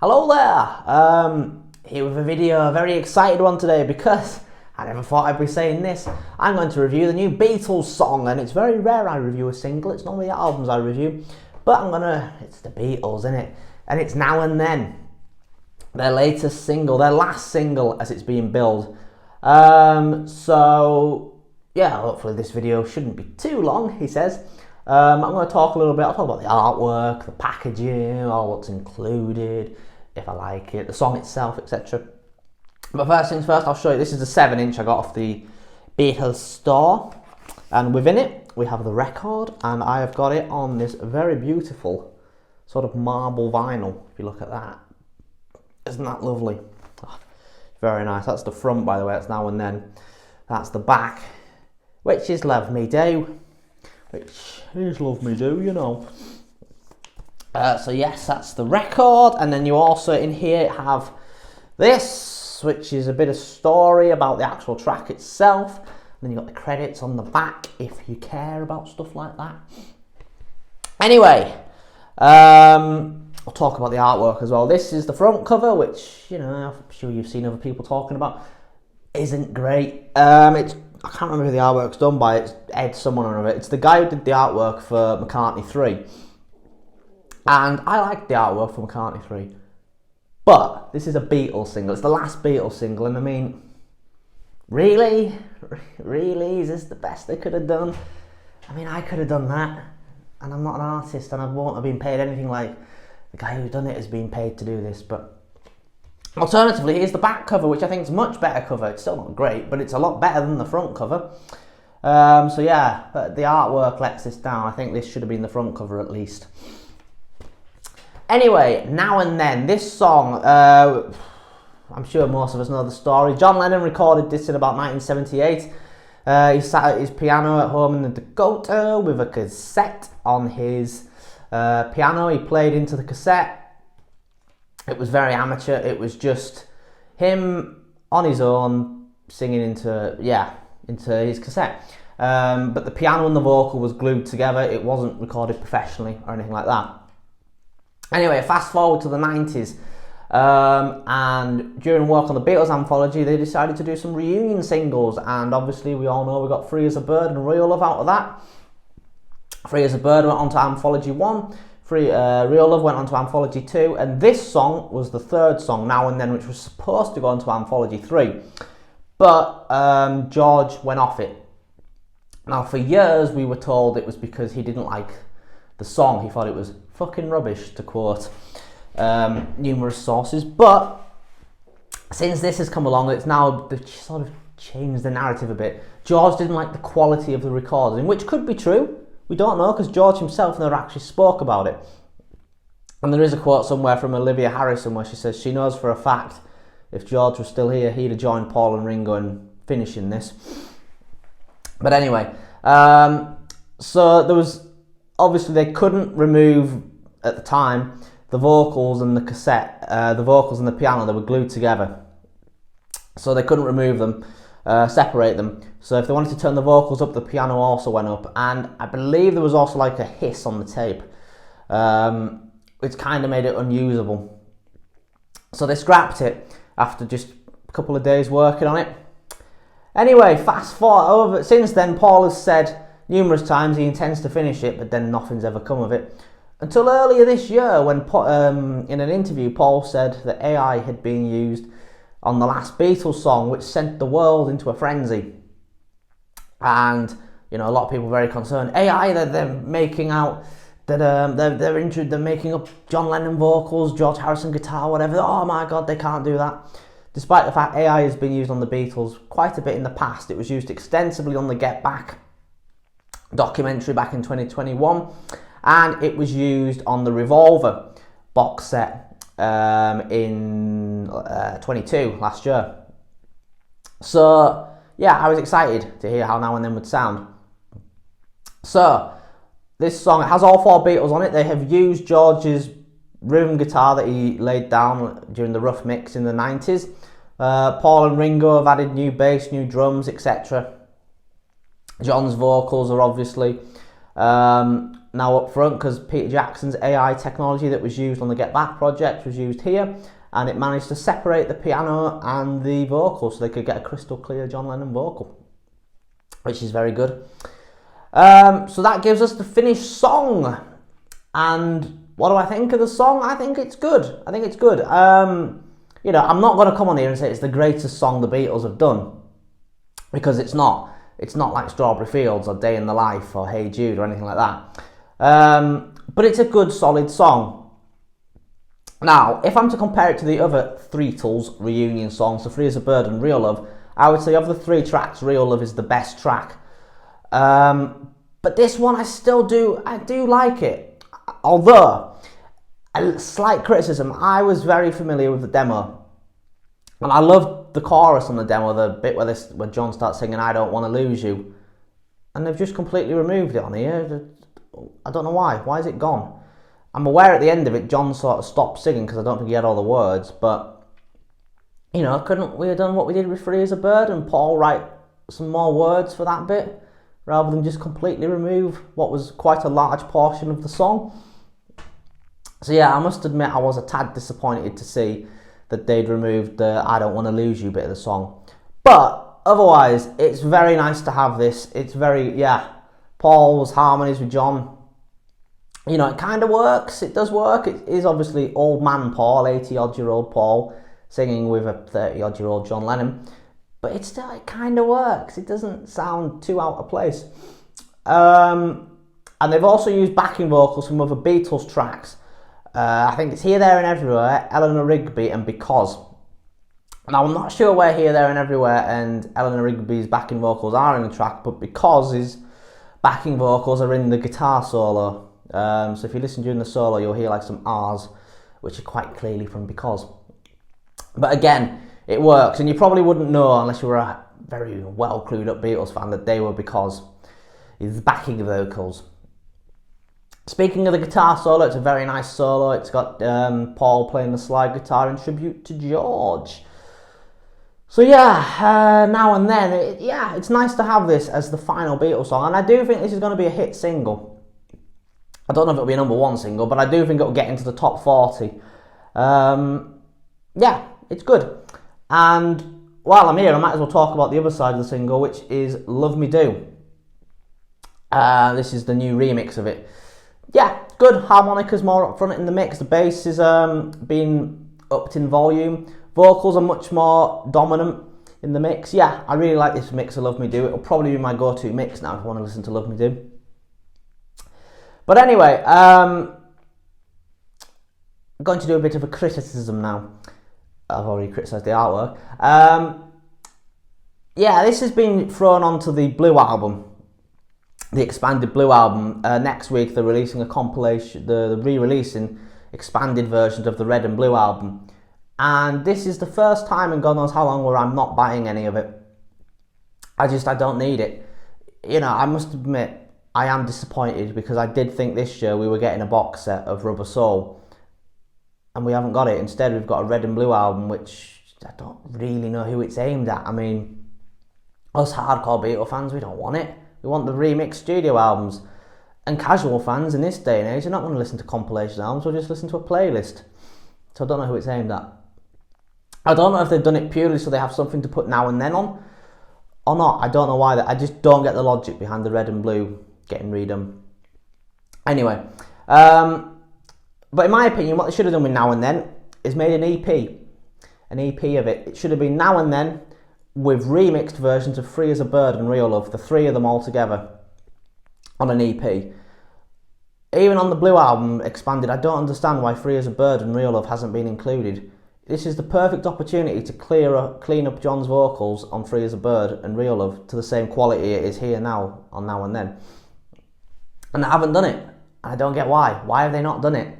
Hello there! Here with a video, a very excited one today because I never thought I'd be saying this. I'm going to review the new Beatles song, and it's very rare I review a single. It's normally albums I review, but it's the Beatles, isn't it? And it's Now and Then. Their latest single, their last single as it's being billed. So yeah, hopefully this video shouldn't be too long, he says. I'm going to talk a little bit, I'll talk about the artwork, the packaging, all what's included, if I like it, the song itself, etc. But first things first, I'll show you, this is a 7-inch I got off the Beatles store, and within it we have the record, and I have got it on this very beautiful sort of marble vinyl, if you look at that. Isn't that lovely? Oh, very nice. That's the front, by the way, that's Now and Then. That's the back, which is Love Me Do. Which is Love Me Do, you know. So yes, that's the record, and then you also in here have this, which is a bit of story about the actual track itself. And then you've got the credits on the back if you care about stuff like that. Anyway, I'll talk about the artwork as well. This is the front cover, which, you know, I'm sure you've seen other people talking about. Isn't great. I can't remember who the artwork's done by. It's Ed someone or other. It's the guy who did the artwork for McCartney 3. And I like the artwork for McCartney 3. But this is a Beatles single. It's the last Beatles single, and I mean, really? Really? Is this the best they could have done? I mean, I could have done that. And I'm not an artist, and I won't have been paid anything like the guy who's done it has been paid to do this, but alternatively, here's the back cover, which I think is a much better cover. It's still not great, but it's a lot better than the front cover. So yeah, but the artwork lets this down. I think this should have been the front cover at least. Anyway, Now and Then. This song, I'm sure most of us know the story. John Lennon recorded this in about 1978. He sat at his piano at home in the Dakota with a cassette on his piano. He played into the cassette. It was very amateur. It was just him on his own singing into his cassette. But the piano and the vocal was glued together. It wasn't recorded professionally or anything like that. Anyway, fast forward to the 90s. And during work on the Beatles anthology, they decided to do some reunion singles. And obviously, we all know we got Free as a Bird and Real Love out of that. Free as a Bird went on to Anthology 1. Real Love went on to Anthology 2, and this song was the third song, Now and Then, which was supposed to go on to Anthology 3. But George went off it. Now, for years, we were told it was because he didn't like the song. He thought it was fucking rubbish, to quote numerous sources. But since this has come along, it's now sort of changed the narrative a bit. George didn't like the quality of the recording, which could be true. We don't know, because George himself never actually spoke about it. And there is a quote somewhere from Olivia Harrison where she says she knows for a fact if George was still here, he'd have joined Paul and Ringo in finishing this. But anyway, so there was, obviously they couldn't remove, at the time, the vocals and the cassette, the vocals and the piano, they were glued together. So they couldn't remove them. Separate them. So if they wanted to turn the vocals up, the piano also went up, and I believe there was also like a hiss on the tape, which kind of made it unusable. So they scrapped it after just a couple of days working on it. Anyway, fast forward, since then Paul has said numerous times he intends to finish it, but then nothing's ever come of it. Until earlier this year, when in an interview Paul said that AI had been used on the last Beatles song, which sent the world into a frenzy. And, you know, a lot of people are very concerned. AI, they're making out that they're making up John Lennon vocals, George Harrison guitar, whatever. Oh my God, they can't do that. Despite the fact AI has been used on the Beatles quite a bit in the past. It was used extensively on the Get Back documentary back in 2021. And it was used on the Revolver box set in 22 last year. So yeah, I was excited to hear how Now and Then would sound. So this song, it has all 4 Beatles on it. They have used George's rhythm guitar that he laid down during the rough mix in the 90s. Paul and Ringo have added new bass, new drums, etc. John's vocals are obviously Now up front, because Peter Jackson's AI technology that was used on the Get Back project was used here, and it managed to separate the piano and the vocals so they could get a crystal clear John Lennon vocal, which is very good. So that gives us the finished song. And what do I think of the song? I think it's good. I think it's good. You know, I'm not going to come on here and say it's the greatest song the Beatles have done, because it's not. It's not like Strawberry Fields or Day in the Life or Hey Jude or anything like that. But it's a good, solid song. Now, if I'm to compare it to the other Beatles reunion songs, So Free as a Bird and Real Love, I would say of the 3 tracks, Real Love is the best track. But this one, I do like it. Although, a slight criticism, I was very familiar with the demo. And I loved the chorus on the demo, the bit where John starts singing, I Don't Want to Lose You. And they've just completely removed it on here. I don't know why. Why is it gone? I'm aware at the end of it, John sort of stopped singing because I don't think he had all the words. But, you know, couldn't we have done what we did with Free as a Bird and Paul write some more words for that bit, rather than just completely remove what was quite a large portion of the song? So yeah, I must admit I was a tad disappointed to see that they'd removed the I Don't Want to Lose You bit of the song. But otherwise, it's very nice to have this. It's very, Paul's harmonies with John, you know, it kind of works. It does work. It is obviously old man Paul, 80-odd-year-old Paul, singing with a 30-odd-year-old John Lennon. But it kind of works. It doesn't sound too out of place. And they've also used backing vocals from other Beatles tracks. I think it's Here, There and Everywhere, Eleanor Rigby and Because. Now, I'm not sure where Here, There and Everywhere and Eleanor Rigby's backing vocals are in the track, but Because his backing vocals are in the guitar solo. So if you listen during the solo, you'll hear like some R's, which are quite clearly from Because. But again, it works, and you probably wouldn't know unless you were a very well clued up Beatles fan that they were Because. His backing vocals. Speaking of the guitar solo, it's a very nice solo. It's got Paul playing the slide guitar in tribute to George. So yeah, Now and Then, it's nice to have this as the final Beatles song, and I do think this is going to be a hit single. I don't know if it'll be a number 1 single, but I do think it'll get into the top 40. Yeah, it's good. And while I'm here, I might as well talk about the other side of the single, which is Love Me Do. This is the new remix of it. Yeah, good. Harmonicas more up front in the mix. The bass is being upped in volume. Vocals are much more dominant in the mix. Yeah, I really like this mix of Love Me Do. It'll probably be my go-to mix now if I want to listen to Love Me Do. But anyway, I'm going to do a bit of a criticism now. I've already criticised the artwork. Yeah, this has been thrown onto the Blue album. The expanded Blue album. Next week they're releasing a compilation, the re-releasing expanded versions of the Red and Blue album. And this is the first time in God knows how long where I'm not buying any of it. I don't need it. You know, I must admit, I am disappointed because I did think this year we were getting a box set of Rubber Soul. And we haven't got it. Instead, we've got a Red and Blue album, which I don't really know who it's aimed at. I mean, us hardcore Beatle fans, we don't want it. We want the remixed studio albums. And casual fans in this day and age are not going to listen to compilation albums, we'll just listen to a playlist. So I don't know who it's aimed at. I don't know if they've done it purely so they have something to put Now and Then on, or not. I don't know why. I just don't get the logic behind the Red and Blue getting redone. Anyway, but in my opinion, what they should have done with Now and Then is made an EP. An EP of it. It should have been Now and Then with remixed versions of Free as a Bird and Real Love, the 3 of them all together on an EP. Even on the Blue album expanded, I don't understand why Free as a Bird and Real Love hasn't been included. This is the perfect opportunity to clean up John's vocals on Free as a Bird and Real Love to the same quality it is here now on Now and Then. And they haven't done it. I don't get why. Why have they not done it?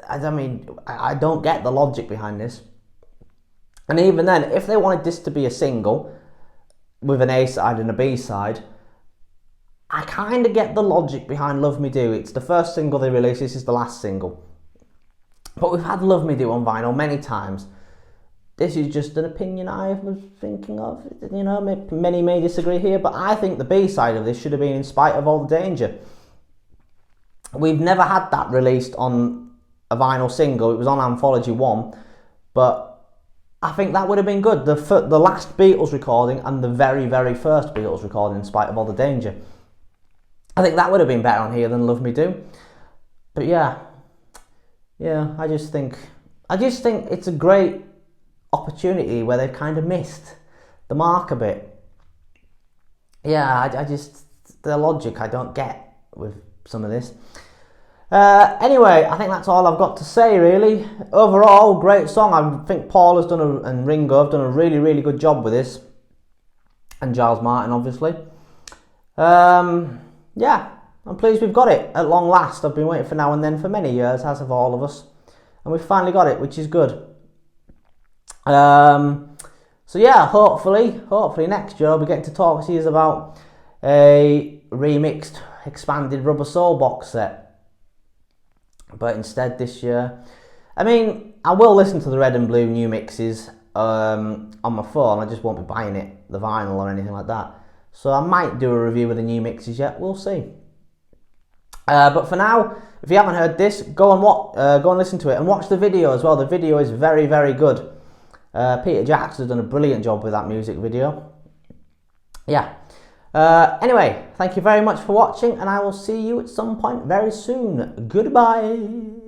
I mean, I don't get the logic behind this. And even then, if they wanted this to be a single with an A side and a B side, I kind of get the logic behind Love Me Do. It's the first single they released, this is the last single. But we've had Love Me Do on vinyl many times. this is just an opinion I was thinking of. You know, many may disagree here, but I think the B-side of this should have been In Spite of All the Danger. We've never had that released on a vinyl single. It was on Anthology 1, but I think that would have been good. The last Beatles recording and the very, very first Beatles recording, In Spite of All the Danger. I think that would have been better on here than Love Me Do. But yeah, I just think it's a great opportunity where they've kind of missed the mark a bit. Yeah, I just, the logic I don't get with some of this. Anyway, I think that's all I've got to say, really. Overall, great song. I think Paul has done and Ringo have done a really, really good job with this. And Giles Martin, obviously. Yeah, I'm pleased we've got it at long last. I've been waiting for Now and Then for many years, as have all of us. And we've finally got it, which is good. So yeah, hopefully next year I'll be getting to talk to you about a remixed, expanded Rubber Soul box set. But instead this year, I mean, I will listen to the red and blue new mixes on my phone. I just won't be buying it, the vinyl or anything like that. So I might do a review of the new mixes yet. We'll see. But for now, if you haven't heard this, go and listen to it and watch the video as well. The video is very, very good. Peter Jacks has done a brilliant job with that music video. Yeah. Anyway, thank you very much for watching, and I will see you at some point very soon. Goodbye.